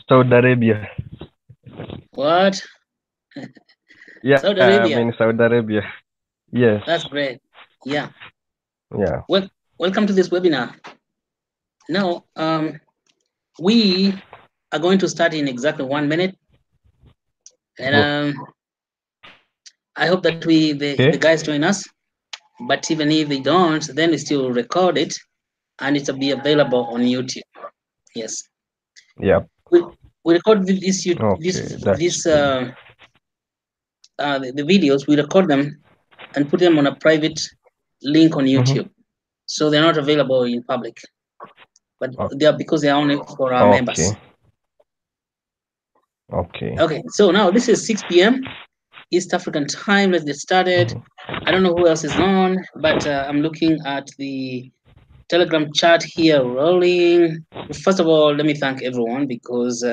Saudi Arabia. What? Yeah, Saudi I'm Arabia. in Saudi Arabia. Yes. That's great. Yeah. Yeah. Well, welcome to this webinar. Now, we are going to start in exactly 1 minute, and I hope that the Okay. guys join us. But even if they don't, then we still record it, and it'll be available on YouTube. Yes, Yep. we, we record this Okay, that's this good. the videos. We record them and put them on a private link on Mm-hmm. YouTube, so they're not available in public. But they are because they are only for our Okay. members. Okay. Okay, so now this is 6 p.m. East African time. Let's get started. Mm-hmm. I don't know who else is on, but I'm looking at the Telegram chat here rolling. First of all, let me thank everyone because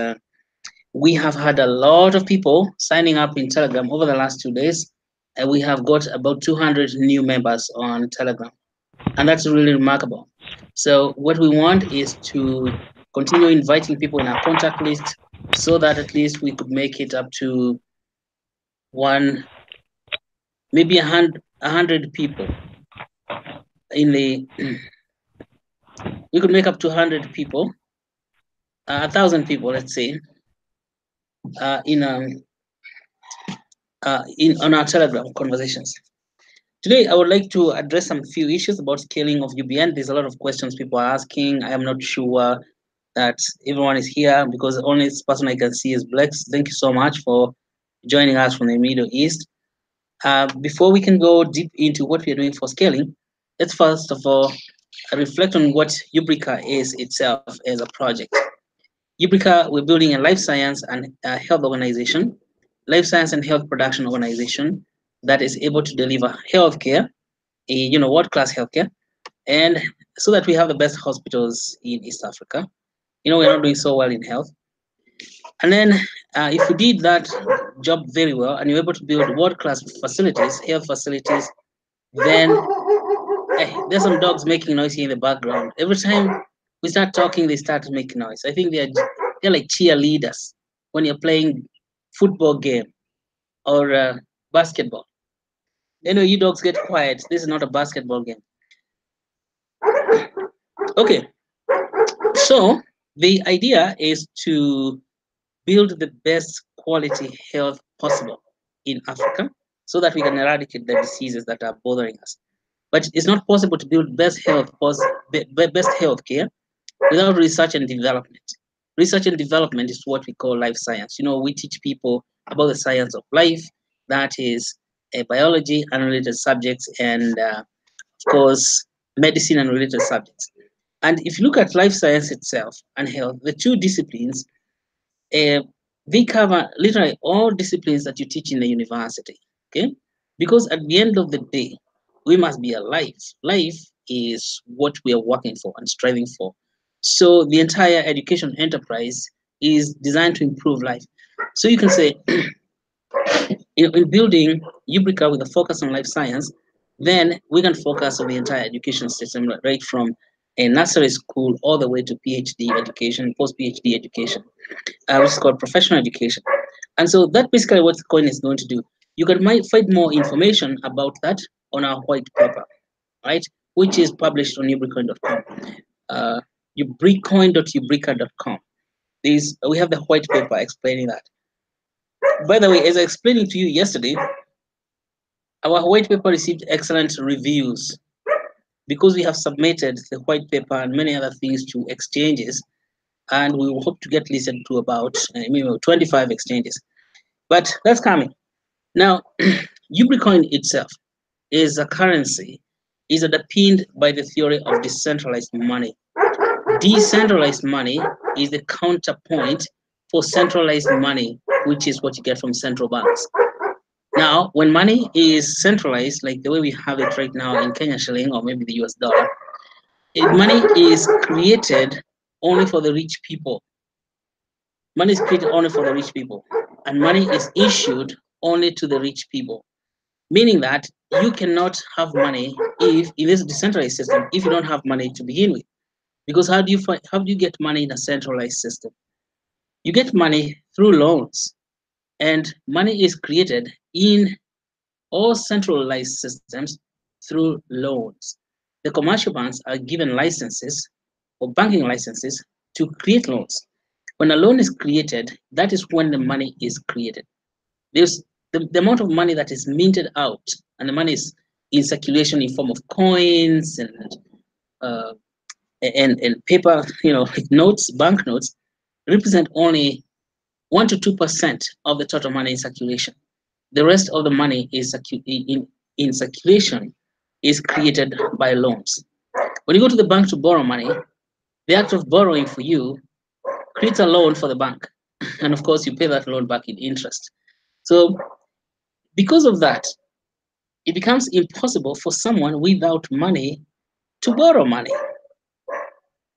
we have had a lot of people signing up in Telegram over the last 2 days, and we have got about 200 new members on Telegram, and that's really remarkable. So what we want is to continue inviting people in our contact list so that at least we could make it up to one, maybe a hundred people in the. We could make up to 100 people, 1,000 people, let's say, in in on our Telegram conversations. Today, I would like to address some few issues about scaling of UBN. There's a lot of questions people are asking. I am not sure that everyone is here because the only person I can see is Blex. Thank you so much for joining us from the Middle East. Before we can go deep into what we are doing for scaling, let's first of all reflect on what Ubrica is itself as a project. Ubrica, we're building a life science and health organization, life science and health production organization that is able to deliver healthcare, world-class healthcare, and so that we have the best hospitals in East Africa. We're not doing so well in health. And then if we did that job very well and you're able to build world-class facilities, health facilities, then there's some dogs making noise here in the background. Every time we start talking, they start making noise. I think they're like cheerleaders when you're playing football game or basketball. Anyway, you dogs get quiet. This is not a basketball game. Okay, so the idea is to build the best quality health possible in Africa so that we can eradicate the diseases that are bothering us. But it's not possible to build best health care without research and development. Research and development is what we call life science. We teach people about the science of life, that is biology and related subjects, and of course, medicine and related subjects. And if you look at life science itself and health, the two disciplines, uh, they cover literally all disciplines that you teach in the university. Okay, because at the end of the day, we must be alive. Life is what we are working for and striving for. So the entire education enterprise is designed to improve life. So you can say, in building Ubrica with a focus on life science, then we can focus on the entire education system, right from a nursery school all the way to PhD education, post PhD education, which is called professional education. And so that basically what the coin is going to do. You can find more information about that on our white paper, right? Which is published on ubricoin.com. Uh, ubricoin.ubrica.com. We have the white paper explaining that. By the way, as I explained it to you yesterday, our white paper received excellent reviews because we have submitted the white paper and many other things to exchanges, and we will hope to get listened to about 25 exchanges. But that's coming. Now, Ubricoin itself is a currency, is underpinned by the theory of decentralized money. Decentralized money is the counterpoint for centralized money, which is what you get from central banks. Now, when money is centralized, like the way we have it right now in Kenya shilling or maybe the US dollar, money is created only for the rich people. Money is created only for the rich people, and money is issued only to the rich people. Meaning that you cannot have money if in this decentralized system if you don't have money to begin with. Because how do you get money in a centralized system? You get money through loans, and money is created in all centralized systems through loans. The commercial banks are given licenses or banking licenses to create loans. When a loan is created, that is when the money is created. There's the amount of money that is minted out, and the money is in circulation in form of coins uh, and paper, like notes, banknotes, represent only 1 to 2% of the total money in circulation. The rest of the money is in circulation is created by loans. When you go to the bank to borrow money, the act of borrowing for you creates a loan for the bank. And of course, you pay that loan back in interest. So, because of that, it becomes impossible for someone without money to borrow money.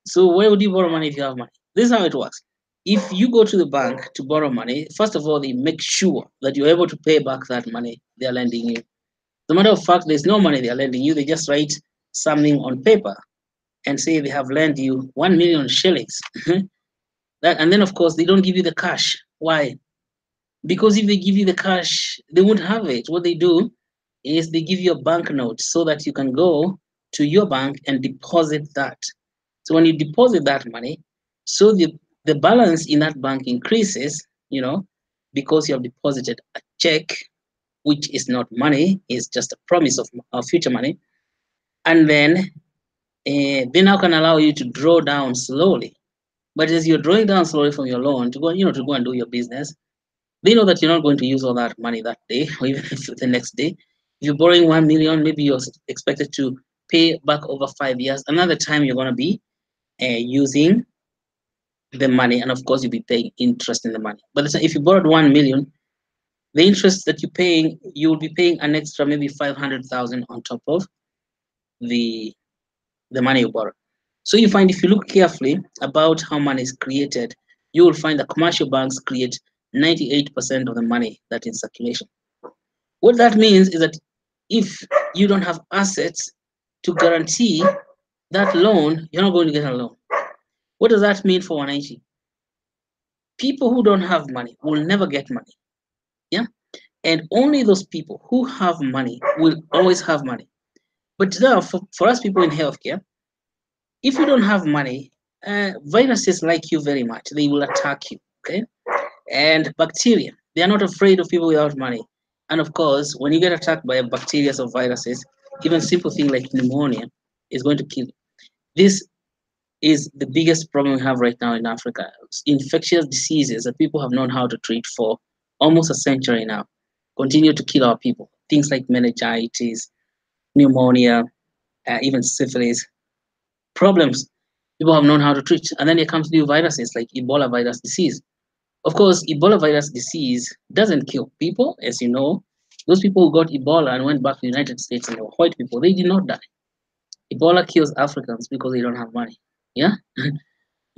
So, where would you borrow money if you have money? This is how it works. If you go to the bank to borrow money, first of all, they make sure that you're able to pay back that money they're lending you. As a matter of fact, there's no money they're lending you. They just write something on paper and say they have lent you 1 million shillings. And then, of course, they don't give you the cash. Why? Because if they give you the cash, they won't have it. What they do is they give you a banknote so that you can go to your bank and deposit that. So when you deposit that money, so the balance in that bank increases, because you have deposited a check, which is not money, it's just a promise of future money. And then they now can allow you to draw down slowly. But as you're drawing down slowly from your loan to go, to go and do your business, they know that you're not going to use all that money that day or even the next day. If you're borrowing 1 million, maybe you're expected to pay back over 5 years. Another time you're going to be using the money, and of course you'll be paying interest in the money. But if you borrowed 1 million, the interest that you're paying, you will be paying an extra maybe 500,000 on top of the money you borrow. So you find if you look carefully about how money is created, you will find that commercial banks create 98% of the money that is in circulation. What that means is that if you don't have assets to guarantee that loan, you're not going to get a loan. What does that mean for wananchi? People who don't have money will never get money. Yeah? And only those people who have money will always have money. But now, for us people in healthcare, if you don't have money, viruses like you very much. They will attack you. Okay? And bacteria, they are not afraid of people without money. And of course, when you get attacked by bacteria or viruses, even simple thing like pneumonia is going to kill you. This is the biggest problem we have right now in Africa. Infectious diseases that people have known how to treat for almost a century now continue to kill our people. Things like meningitis, pneumonia, even syphilis, problems people have known how to treat. And then there comes new viruses like Ebola virus disease. Of course, Ebola virus disease doesn't kill people, as you know. Those people who got Ebola and went back to the United States and they were white people, they did not die. Ebola kills Africans because they don't have money. Yeah?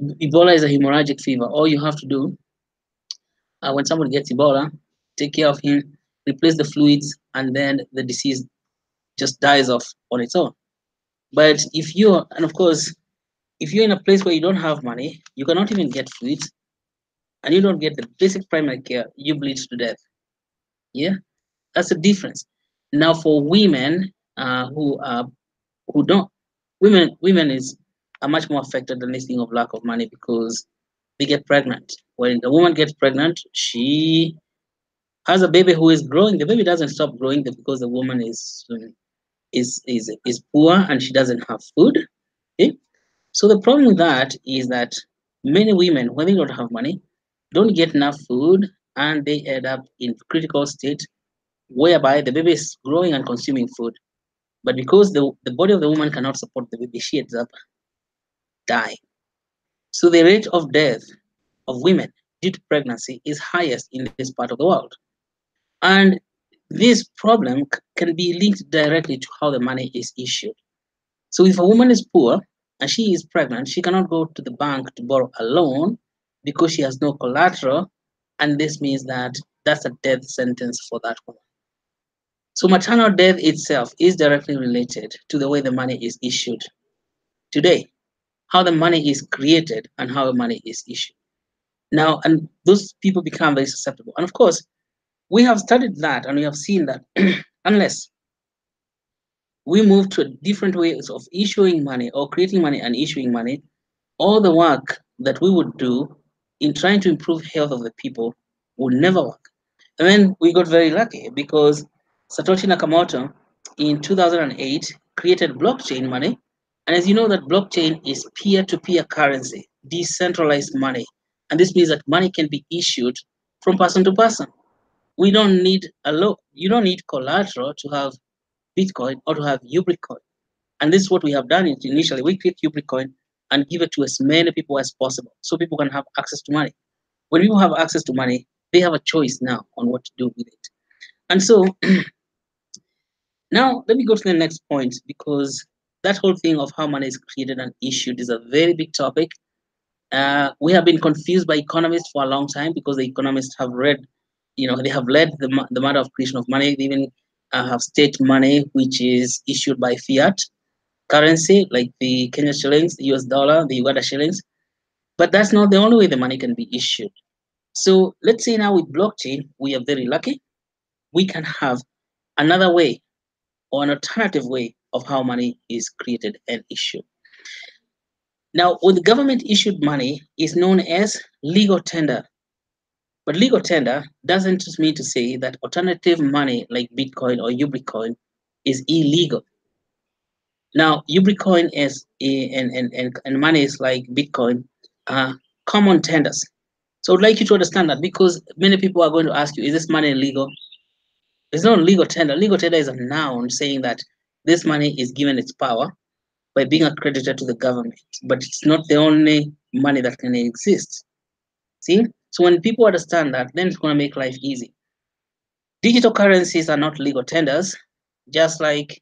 Ebola is a hemorrhagic fever. All you have to do when somebody gets Ebola, take care of him, replace the fluids, and then the disease just dies off on its own. But and of course, if you're in a place where you don't have money, you cannot even get fluids, and you don't get the basic primary care, you bleed to death. Yeah, that's the difference. Now, for women who don't, women are much more affected than this thing of lack of money because they get pregnant. When the woman gets pregnant, she has a baby who is growing. The baby doesn't stop growing because the woman is poor and she doesn't have food. Okay? So the problem with that is that many women, when they don't have money, don't get enough food and they end up in critical state whereby the baby is growing and consuming food. But because the body of the woman cannot support the baby, she ends up dying. So the rate of death of women due to pregnancy is highest in this part of the world. And this problem can be linked directly to how the money is issued. So if a woman is poor and she is pregnant, she cannot go to the bank to borrow a loan because she has no collateral, and this means that that's a death sentence for that woman. So maternal death itself is directly related to the way the money is issued today, how the money is created and how the money is issued. Now, and those people become very susceptible. And of course, we have studied that and we have seen that unless we move to different ways of issuing money or creating money and issuing money, all the work that we would do in trying to improve health of the people would never work. And then we got very lucky because Satoshi Nakamoto in 2008 created blockchain money. And as you know, that blockchain is peer-to-peer currency, decentralized money. And this means that money can be issued from person to person. We don't need a law. You don't need collateral to have Bitcoin or to have Ubricoin. And this is what we have done initially. We create Ubricoin and give it to as many people as possible so people can have access to money. When people have access to money, they have a choice now on what to do with it. And so now let me go to the next point because that whole thing of how money is created and issued is a very big topic. We have been confused by economists for a long time because the economists have read, they have led the matter of creation of money. They even have state money, which is issued by fiat currency, like the Kenya shillings, the US dollar, the Uganda shillings. But that's not the only way the money can be issued. So let's say now with blockchain, we are very lucky. We can have another way or an alternative way of how money is created and issued. Now, with government issued money is known as legal tender. But legal tender doesn't just mean to say that alternative money like Bitcoin or Ubricoin is illegal. Now, Ubricoin is and monies like Bitcoin are common tenders. So I'd like you to understand that because many people are going to ask you, is this money legal? It's not legal tender. Legal tender is a noun saying that this money is given its power by being accredited to the government, but it's not the only money that can exist. See? So when people understand that, then it's going to make life easy. Digital currencies are not legal tenders, just like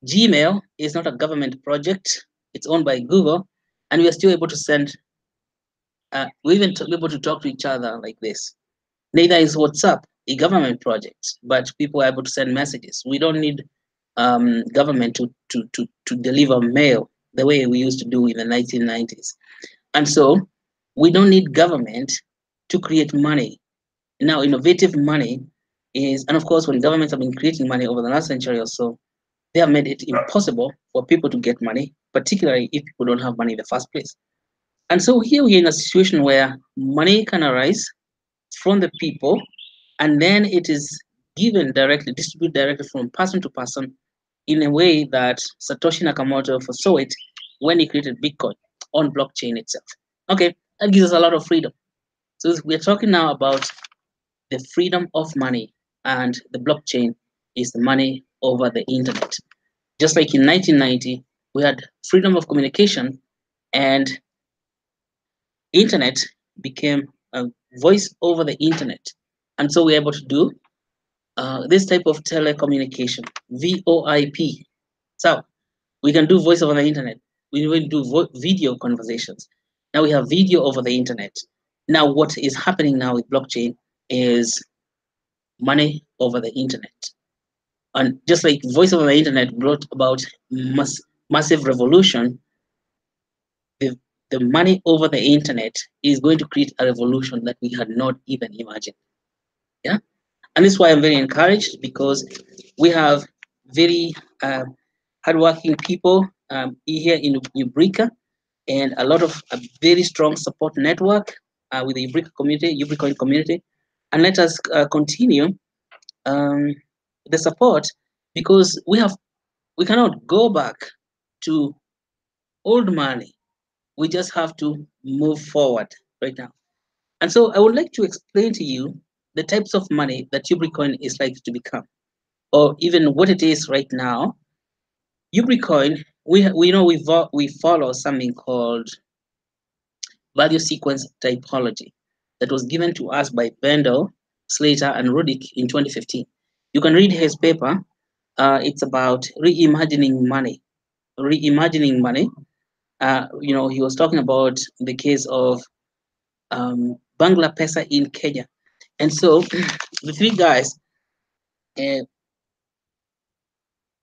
Gmail is not a government project. It's owned by Google, and we are still able to send, we're even able to talk to each other like this. Neither is WhatsApp a government project, but people are able to send messages. We don't need government to deliver mail the way we used to do in the 1990s. And so we don't need government to create money. Now, innovative money is, and of course, when governments have been creating money over the last century or so, they have made it impossible for people to get money, particularly if people don't have money in the first place. And so here we're in a situation where money can arise from the people, and then it is given directly, distributed directly from person to person in a way that Satoshi Nakamoto foresaw it when he created Bitcoin on blockchain itself. Okay, that gives us a lot of freedom. So we're talking now about the freedom of money, and the blockchain is the money over the internet. Just like in 1990, we had freedom of communication, and internet became a voice over the internet. And so we're able to do this type of telecommunication, VoIP. So we can do voice over the internet. We will do video conversations. Now we have video over the internet. Now what is happening now with blockchain is money over the internet. And just like voice over the internet brought about massive revolution, the, the money over the internet is going to create a revolution that we had not even imagined. Yeah. And this is why I'm very encouraged because we have very hardworking people here in Ubrica and a lot of a very strong support network with the Ubrica community, Ubricoin community. And let us continue um, the support because we cannot go back to old money. We just have to move forward right now. And so I would like to explain to you the types of money that Ubricoin is likely to become, or even what it is right now. Ubricoin, we follow something called value sequence typology that was given to us by Bendel, Slater, and Rudick in 2015. You can read his paper. It's about reimagining money. Reimagining money. He was talking about the case of Bangla Pesa in Kenya. And so the three guys, uh,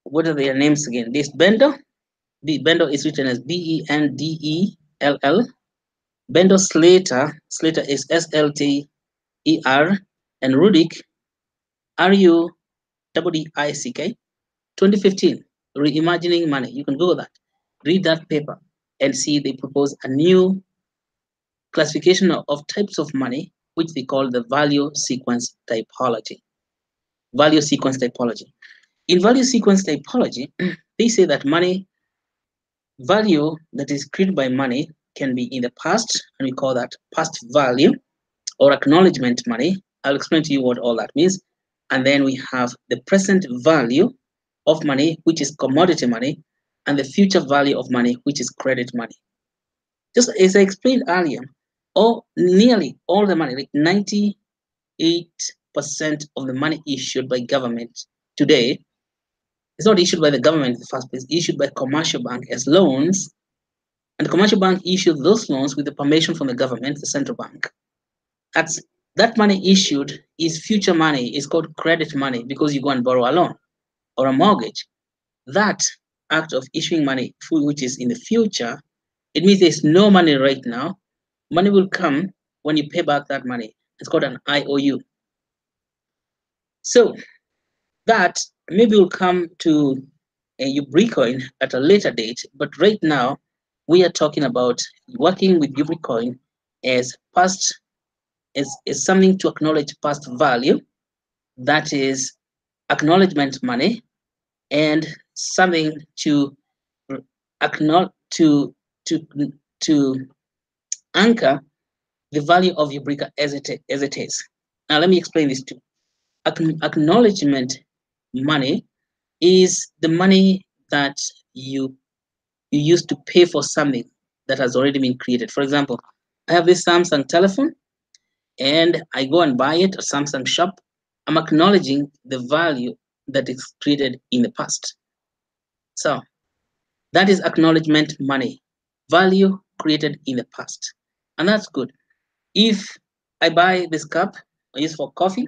what are their names again? This Bendel. The Bendel is written as Bendell. Bendo Slater is SLTER, and Rudick, RUDDICK, 2015, Reimagining Money. You can Google that. Read that paper and see they propose a new classification of types of money, which they call the value sequence typology. Value sequence typology. In value sequence typology, they say that money value that is created by money can be in the past, and we call that past value or acknowledgement money. I'll explain to you what all that means. And then we have the present value of money, which is commodity money, and the future value of money, which is credit money. Just as I explained earlier, nearly all the money, like 98% of the money issued by government today is not issued by the government in the first place, issued by commercial bank as loans. And the commercial bank issued those loans with the permission from the government, the central bank. That's that money issued is future money. It's called credit money because you go and borrow a loan or a mortgage. That act of issuing money, which is in the future, it means there's no money right now. Money will come when you pay back that money. It's called an IOU. So that maybe will come to a Ubricoin at a later date, but right now we are talking about working with Ubricoin as past is something to acknowledge past value, that is acknowledgement money, and something to acknowledge to to anchor the value of Ubrica as it is. Now let me explain this too. Acknowledgement money is the money that you use to pay for something that has already been created. For example, I have this Samsung telephone and I go and buy it at Samsung shop. I'm acknowledging the value that is created in the past. So that is acknowledgement money, value created in the past. And that's good. If I buy this cup, I use for coffee,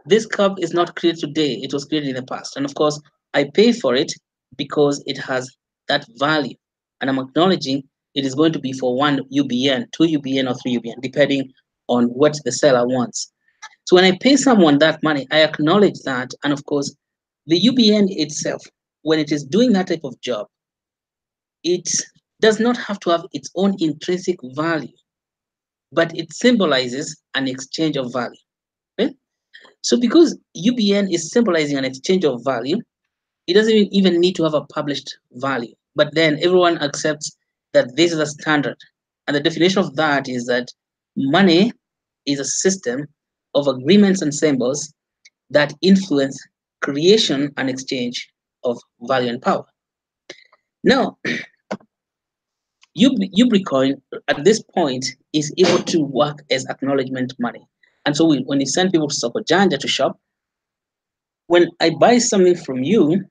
this cup is not created today, it was created in the past. And of course, I pay for it because it has that value. And I'm acknowledging it is going to be for 1 UBN, 2 UBN, or 3 UBN, depending on what the seller wants. So when I pay someone that money, I acknowledge that. And of course, the UBN itself, when it is doing that type of job, it does not have to have its own intrinsic value, but it symbolizes an exchange of value. Right? So because UBN is symbolizing an exchange of value, it doesn't even need to have a published value. But then everyone accepts that this is a standard. And the definition of that is that money is a system of agreements and symbols that influence creation and exchange of value and power. Now, Ubricoin at this point is able to work as acknowledgement money. And so when you send people to Soko Janja to shop, when I buy something from you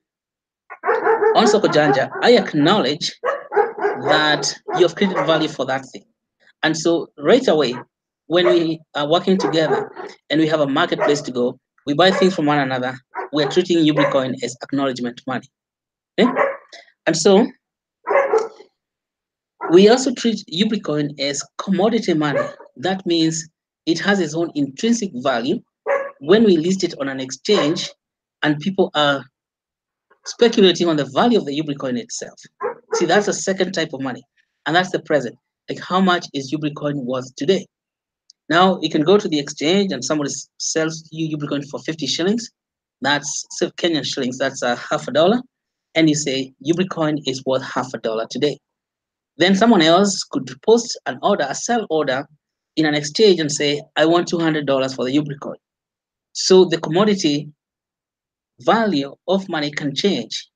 on Soko Janja, I acknowledge that you have created value for that thing. And so right away, when we are working together and we have a marketplace to go, we buy things from one another, we're treating Ubricoin as acknowledgement money. Okay? And so we also treat Ubricoin as commodity money. That means it has its own intrinsic value when we list it on an exchange and people are speculating on the value of the Ubricoin itself. See, that's a second type of money, and that's the present. Like, how much is Ubricoin worth today? Now, you can go to the exchange and somebody sells you Ubricoin for 50 shillings. That's Kenyan shillings, that's half a dollar. And you say Ubricoin is worth half a dollar today. Then someone else could post an order, a sell order in an exchange and say, I want $200 for the Ubricoin. So the commodity value of money can change,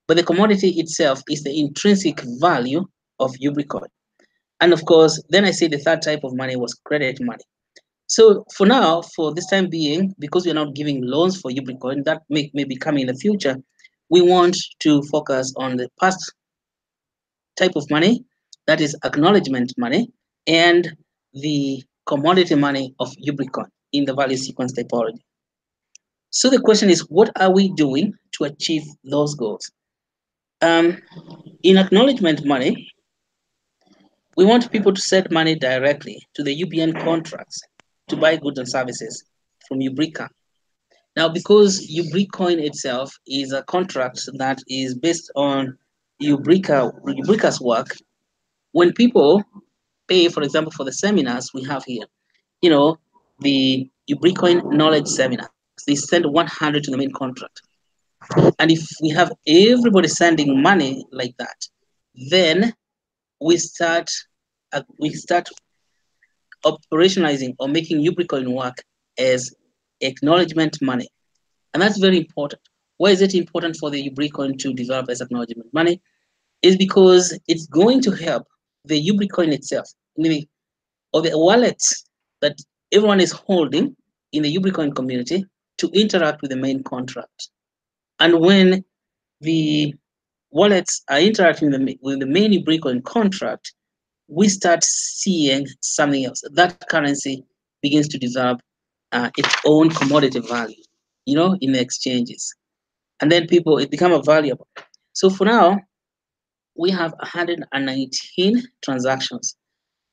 but the commodity itself is the intrinsic value of Ubricoin. And of course, then I say the third type of money was credit money. So for now, for this time being, because we're not giving loans for Ubricoin, that may be coming in the future, we want to focus on the past type of money, that is acknowledgement money, and the commodity money of Ubricoin in the value sequence typology. So the question is, what are we doing to achieve those goals? In acknowledgement money, We want people to send money directly to the UBN contracts to buy goods and services from Ubrica. Now, because Ubricoin itself is a contract that is based on Ubrica's work, when people pay, for example, for the seminars we have here, you know, the Ubricoin knowledge seminars, they send 100 to the main contract. And if we have everybody sending money like that, then we start we start operationalizing or making Ubricoin work as acknowledgement money. And that's very important. Why is it important for the Ubricoin to develop as acknowledgement money? Is because it's going to help the Ubricoin itself, meaning or the wallets that everyone is holding in the Ubricoin community to interact with the main contract. And when the wallets are interacting with the main Ubricoin contract, we start seeing something else. That currency begins to develop its own commodity value, in the exchanges. And then people, it becomes valuable. So for now, we have 119 transactions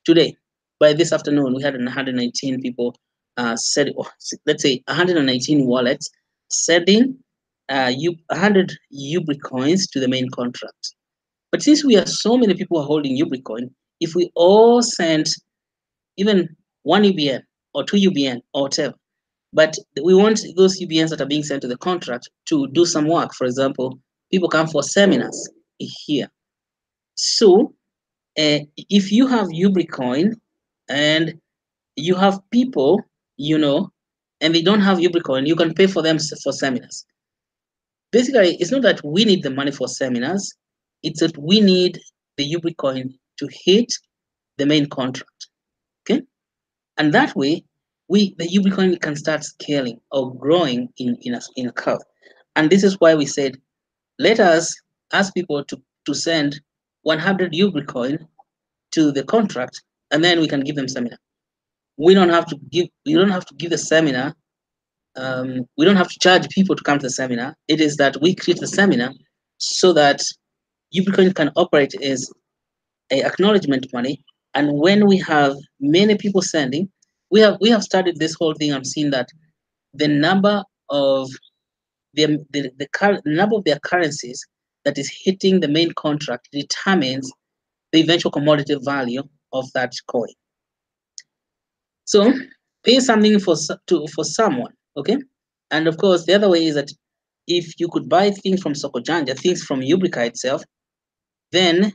today. By this afternoon, we had 119 people said, let's say 119 wallets sending 100 Ubricoins to the main contract. But since we are so many people holding Ubricoin, if we all send even one UBN or two UBN or whatever, but we want those UBNs that are being sent to the contract to do some work. For example, people come for seminars here. So if you have Ubricoin and you have people, and they don't have Ubricoin, you can pay for them for seminars. Basically, it's not that we need the money for seminars, it's that we need the Ubricoin to hit the main contract. Okay? And that way, the Ubricoin can start scaling or growing in a curve. And this is why we said, let us ask people to send 100 Ubricoin to the contract, and then we can give them seminar. We don't have to give the seminar. We don't have to charge people to come to the seminar. It is that we create the seminar so that Ubricoin can operate as a acknowledgement money. And when we have many people sending, we have studied this whole thing. I'm seeing that the number of the number of their currencies that is hitting the main contract determines the eventual commodity value of that coin. So pay something for someone, okay? And of course, the other way is that if you could buy things from Soko Janja, things from Ubrica itself, then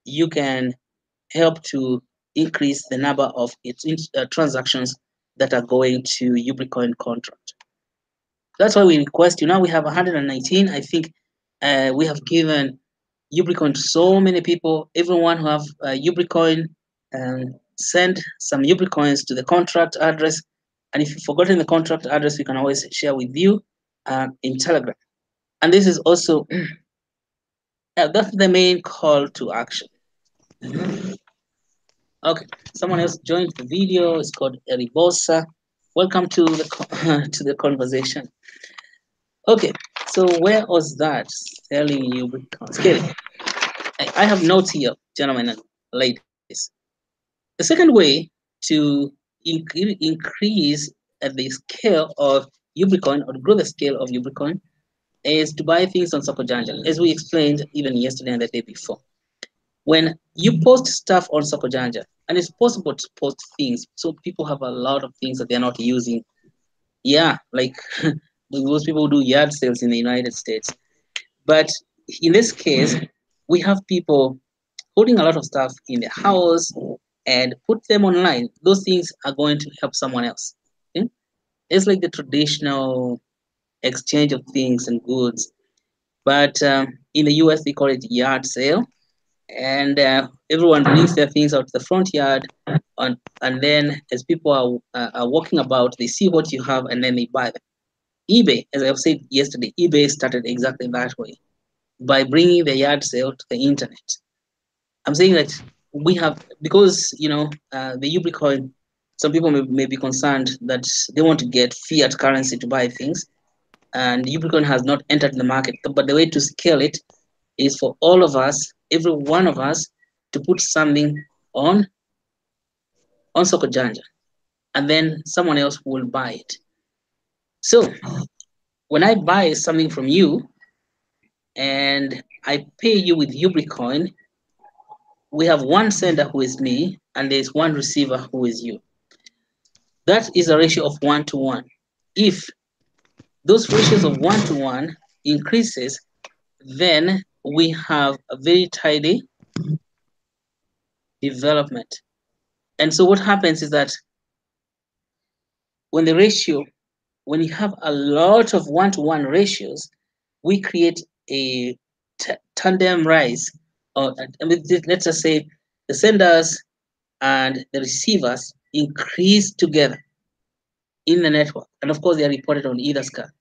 you can help to increase the number of its transactions that are going to Ubricoin contract. That's why we request you. Now we have 119. I think we have given Ubricoin to so many people. Everyone who have Ubricoin, send some Ubricoins to the contract address. And if you've forgotten the contract address, we can always share with you in Telegram. And this is also, that's the main call to action. Okay, someone else joined the video. It's called Eribosa. Welcome to the to the conversation. Okay, so where was that? Selling Ubricoins. Kidding. I have notes here, gentlemen and ladies. The second way to increase the scale of Ubricoin or grow the scale of Ubricoin is to buy things on Soko Janja, as we explained even yesterday and the day before. When you post stuff on Soko Janja, and it's possible to post things, so people have a lot of things that they're not using. Yeah, like those people who do yard sales in the United States. But in this case, we have people holding a lot of stuff in their house and put them online. Those things are going to help someone else. Okay? It's like the traditional exchange of things and goods. But in the US, they call it yard sale. And everyone brings their things out to the front yard. And then as people are walking about, they see what you have and then they buy them. eBay, as I've said yesterday, eBay started exactly that way by bringing the yard sale to the internet. I'm saying that we have, because the Ubricoin, some people may be concerned that they want to get fiat currency to buy things, and Ubricoin has not entered the market. But the way to scale it is for all of us, every one of us, to put something on Soko Janja, and then someone else will buy it. So when I buy something from you and I pay you with Ubricoin, we have one sender who is me, and there's one receiver who is you. That is a ratio of 1 to 1. If those ratios of 1 to 1 increases, then we have a very tidy development. And so what happens is that when the ratio, when you have a lot of 1 to 1 ratios, we create a tandem rise. Or let's just say the senders and the receivers increase together in the network. And of course, they are reported on either scan.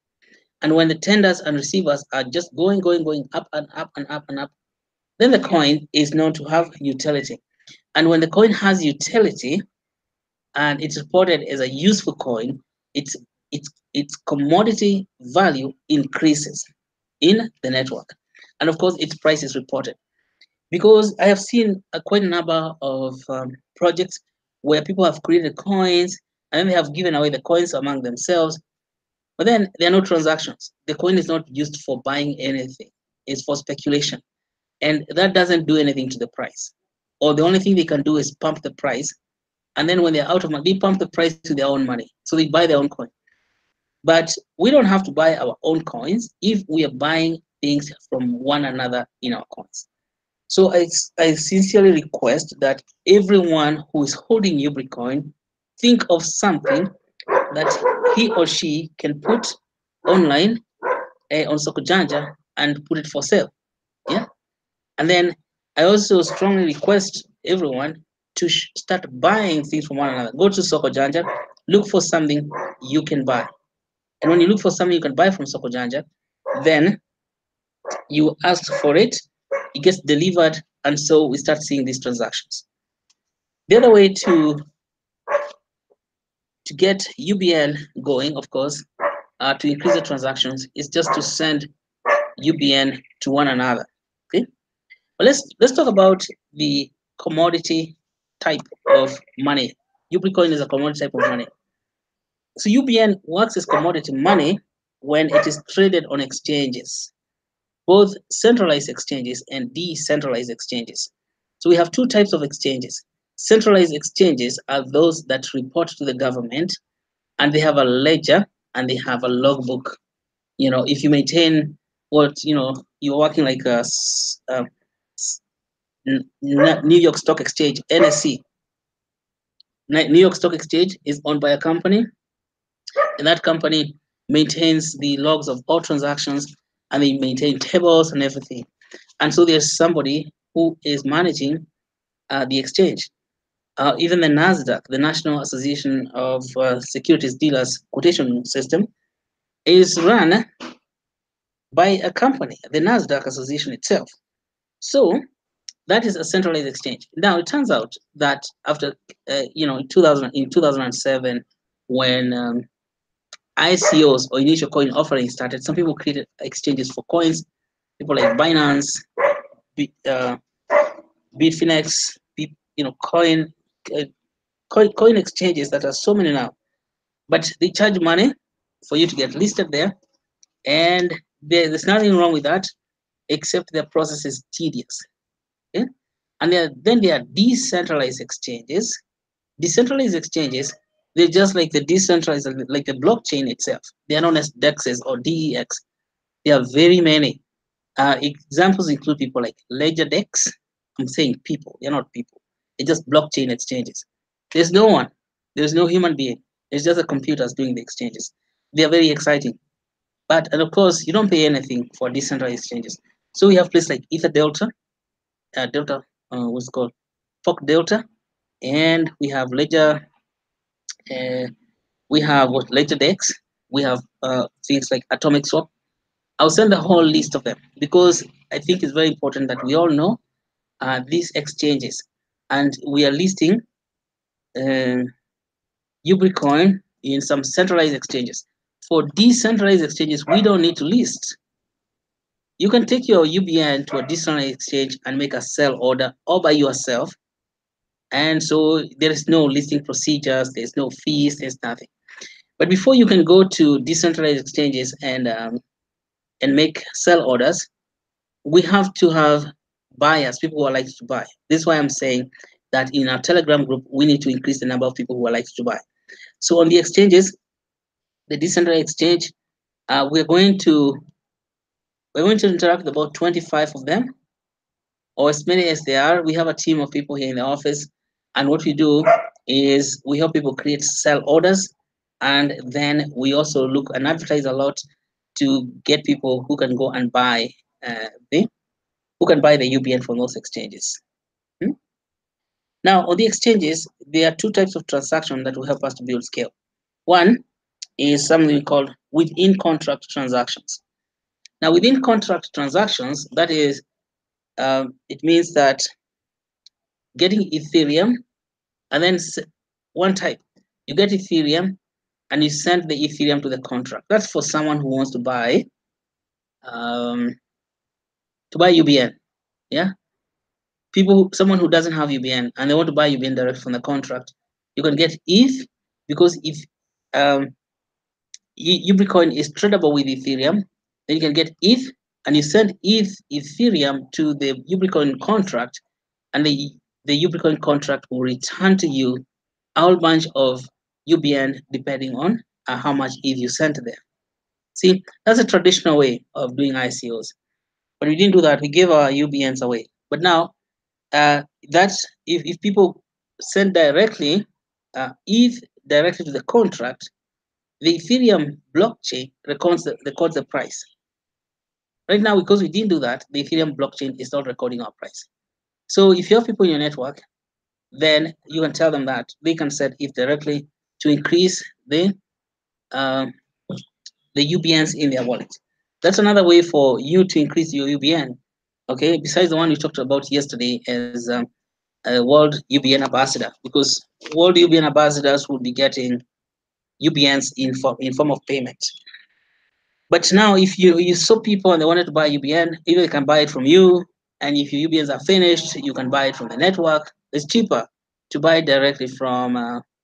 And when the tenders and receivers are just going up and up and up and up, then the coin is known to have utility. And when the coin has utility and it's reported as a useful coin, its its commodity value increases in the network. And of course, its price is reported. Because I have seen quite a number of projects where people have created coins and then they have given away the coins among themselves. But then there are no transactions. The coin is not used for buying anything. It's for speculation. And that doesn't do anything to the price. Or the only thing they can do is pump the price. And then when they're out of money, they pump the price to their own money. So they buy their own coin. But we don't have to buy our own coins if we are buying things from one another in our coins. So I sincerely request that everyone who is holding Ubricoin think of something that he or she can put online on Soko Janja and put it for sale. Yeah. And then I also strongly request everyone to start buying things from one another. Go to Soko Janja, look for something you can buy. And when you look for something you can buy from Soko Janja, then you ask for it, it gets delivered, and so we start seeing these transactions. The other way to get UBN going, of course, to increase the transactions is just to send UBN to one another. Okay, but let's talk about the commodity type of money. Ubricoin is a commodity type of money. So UBN works as commodity money when it is traded on exchanges, both centralized exchanges and decentralized exchanges. So we have two types of exchanges. Centralized exchanges are those that report to the government and they have a ledger and they have a logbook. If you maintain you're working like a New York Stock Exchange, NSC. New York Stock Exchange is owned by a company, and that company maintains the logs of all transactions and they maintain tables and everything. And so there's somebody who is managing the exchange. Even the NASDAQ, the National Association of Securities Dealers Quotation System, is run by a company, the NASDAQ Association itself. So that is a centralized exchange. Now it turns out that after in 2007, when ICOs or initial coin offerings started, some people created exchanges for coins. People like Binance, Bitfinex, uh, coin exchanges that are so many now. But they charge money for you to get listed there, and there's nothing wrong with that, except their process is tedious. Okay? And then there are decentralized exchanges. Decentralized exchanges, they're just like the decentralized, like the blockchain itself. They are known as DEXs or DEX. There are very many. Examples include people like LedgerDex. I'm saying people, they're not people. They're just blockchain exchanges. There's no one. There's no human being. It's just the computers doing the exchanges. They are very exciting. And of course, you don't pay anything for decentralized exchanges. So we have places like Ether Delta, what's it called? Fork Delta, and we have Ledger, we have what LedgerDex, we have things like Atomic Swap. I'll send the whole list of them because I think it's very important that we all know these exchanges, and we are listing Ubricoin in some centralized exchanges. For decentralized exchanges, we don't need to list. You can take your UBN to a decentralized exchange and make a sell order all by yourself, And so there is no listing procedures, there's no fees, there's nothing. But before you can go to decentralized exchanges and make sell orders, we have to have buyers, people who are likely to buy. This is why I'm saying that in our Telegram group, we need to increase the number of people who are likely to buy. So on the exchanges, the decentralized exchange, we're going to interact with about 25 of them, or as many as they are. We have a team of people here in the office, and what we do is we help people create sell orders, and then we also look and advertise a lot to get people who can go and buy uh, the who can buy the UBN from those exchanges. Hmm? Now, on the exchanges, there are two types of transaction that will help us to build scale. One is something we call within contract transactions. Now, within contract transactions, that is, it means that getting Ethereum and then one type, you get Ethereum and you send the Ethereum to the contract. That's for someone who wants um, to buy UBN. Yeah, someone who doesn't have UBN and they want to buy UBN direct from the contract. You can get ETH because if um, Ubricoin is tradable with Ethereum, then you can get ETH and you send Ethereum to the Ubricoin contract, and the Ubricoin contract will return to you a whole bunch of UBN depending on how much ETH you sent there. See, that's a traditional way of doing ICOs. But we didn't do that. We gave our UBNs away. But now, that's if people send directly ETH directly to the contract, the Ethereum blockchain records the price. Right now, because we didn't do that, the Ethereum blockchain is not recording our price. So if you have people in your network, then you can tell them that they can set ETH directly to increase uh, the UBNs in their wallet. That's another way for you to increase your UBN. Okay, besides the one we talked about yesterday as a World UBN ambassador, because World UBN ambassadors will be getting UBNs in form of payment. But now, if you saw people and they wanted to buy UBN, either they can buy it from you, and if your UBNs are finished, you can buy it from the network. It's cheaper to buy it directly from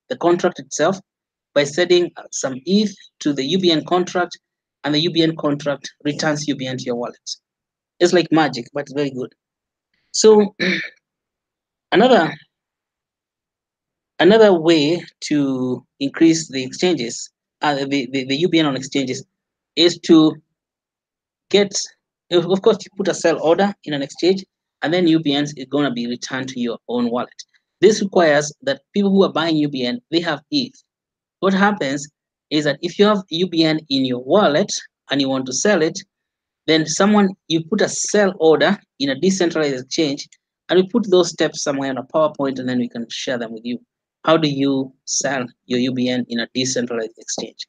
the contract itself by sending some ETH to the UBN contract, and the UBN contract returns UBN to your wallet. It's like magic, but it's very good. So another another way to increase the exchanges, the UBN on exchanges, is to get, of course, you put a sell order in an exchange, and then UBNs is going to be returned to your own wallet. This requires that people who are buying UBN, they have ETH. What happens is that if you have UBN in your wallet and you want to sell it, then you put a sell order in a decentralized exchange, and we put those steps somewhere on a PowerPoint, and then we can share them with you. How do you sell your UBN in a decentralized exchange?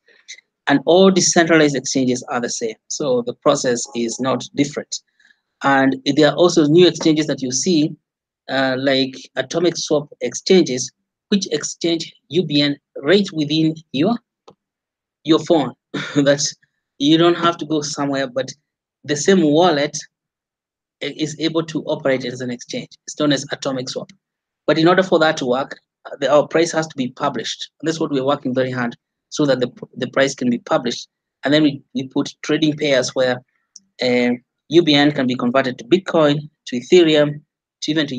And all decentralized exchanges are the same. So the process is not different. And there are also new exchanges that you see, like atomic swap exchanges, which exchange UBN right within your phone. That you don't have to go somewhere, but the same wallet is able to operate as an exchange. It's known as atomic swap. But in order for that to work, our price has to be published. And that's what we're working very hard so that the price can be published. And then we put trading pairs where UBN can be converted to Bitcoin, to Ethereum, to even to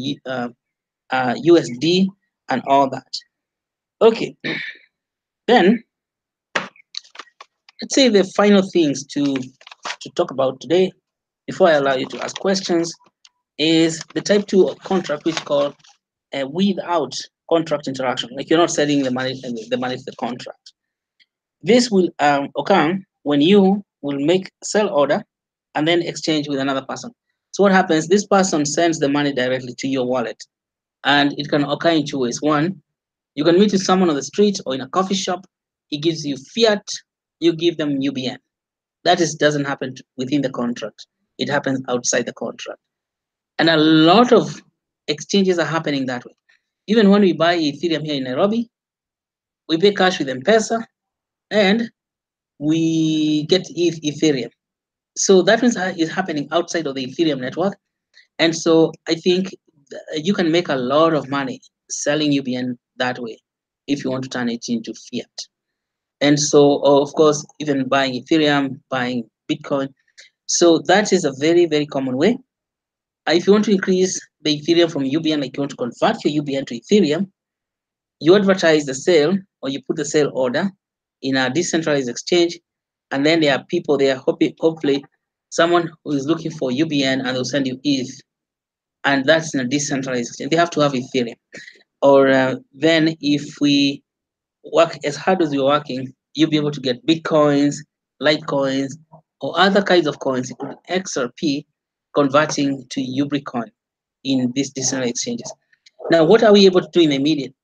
USD, and all that. Okay, then let's say the final things to talk about today before I allow you to ask questions is the type 2 contract, which is called without contract interaction. Like you're not sending the money to the contract. This will occur when you will make sell order and then exchange with another person. So what happens? This person sends the money directly to your wallet, and it can occur in two ways. One, you can meet with someone on the street or in a coffee shop. He gives you fiat, you give them UBN. That doesn't happen within the contract. It happens outside the contract. And a lot of exchanges are happening that way. Even when we buy Ethereum here in Nairobi, we pay cash with M-Pesa and we get Ethereum. So that means it's happening outside of the Ethereum network. And so I think you can make a lot of money selling UBN that way if you want to turn it into fiat. And so, of course, even buying Ethereum, buying Bitcoin. So that is a very, very common way. If you want to increase the Ethereum from UBN, like you want to convert your UBN to Ethereum, you advertise the sale or you put the sale order in a decentralized exchange, and then there are people there, hopefully someone who is looking for UBN, and they'll send you ETH, and that's in a decentralized exchange. They have to have Ethereum. Or then if we work as hard as you're working, you'll be able to get Bitcoins, Litecoins, or other kinds of coins, including XRP, converting to Ubricoin in these decentralized exchanges. Now, what are we able to do in the immediate?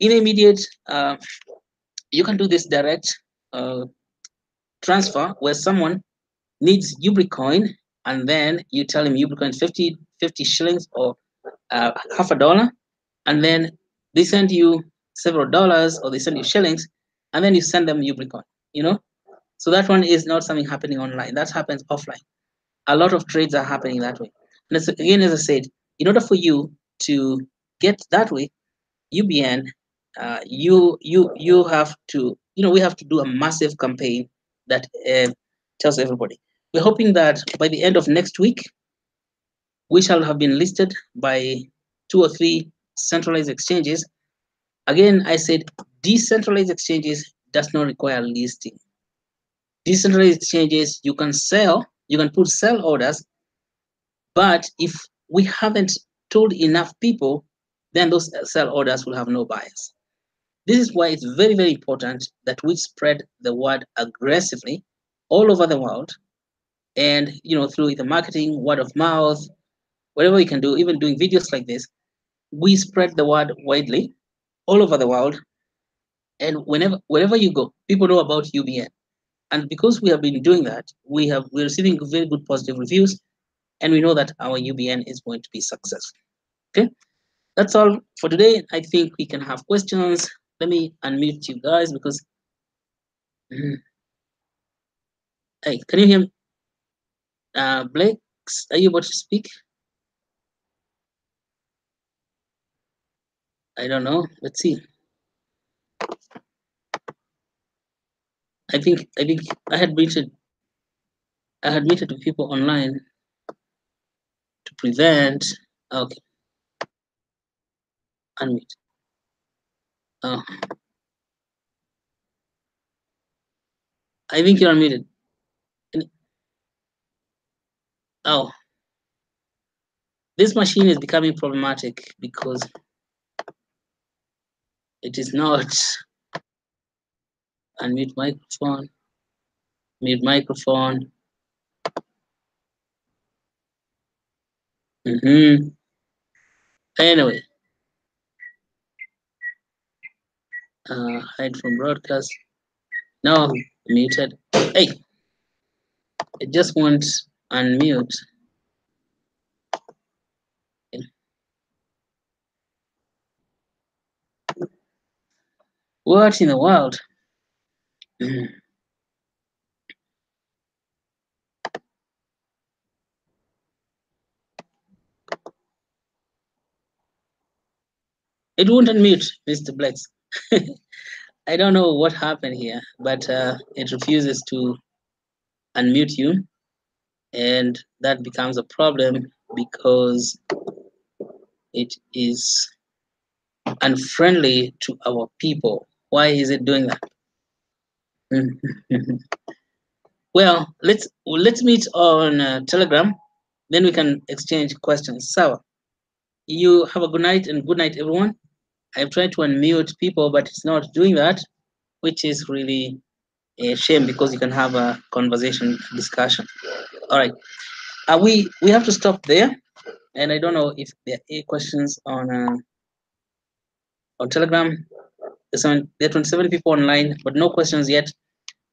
In the immediate, you can do this direct transfer where someone needs Ubricoin, and then you tell him Ubricoin 50 shillings or half a dollar, and then they send you several dollars or they send you shillings, and then you send them Ubricoin, you know? So that one is not something happening online. That happens offline. A lot of trades are happening that way. And again, as I said, in order for you to get that way, UBN, you have to, we have to do a massive campaign that tells everybody. We're hoping that by the end of next week, we shall have been listed by 2 or 3 centralized exchanges. Again, I said decentralized exchanges does not require listing. Decentralized exchanges, you can sell, you can put sell orders, but if we haven't told enough people, then those sell orders will have no buyers. This is why it's very, very important that we spread the word aggressively all over the world, and through the marketing, word of mouth, whatever we can do, even doing videos like this, we spread the word widely all over the world. And wherever you go, people know about UBN. And because we have been doing that, we're receiving very good positive reviews, and we know that our UBN is going to be successful. Okay, that's all for today. I think we can have questions. Let me unmute you guys because hey, can you hear me? Blake, are you able to speak? I don't know. Let's see. I think I had muted the people online to prevent. Okay, unmute. Oh, I think you're unmuted. Oh, this machine is becoming problematic because it is not unmute microphone, mute microphone. Anyway, hide from broadcast. Now I'm muted. Hey, it just won't unmute. What in the world? It won't unmute, Mr. Blacks. I don't know what happened here, but it refuses to unmute you, and that becomes a problem because it is unfriendly to our people. Why is it doing that? Well, let's meet on Telegram, then we can exchange questions. So, you have a good night, and good night, everyone. I've tried to unmute people, but it's not doing that, which is really a shame because you can have a conversation, discussion. All right, we have to stop there, and I don't know if there are any questions on Telegram. There are 27 people online, but no questions yet.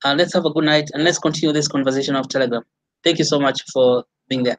Let's have a good night, and let's continue this conversation of Telegram. Thank you so much for being there.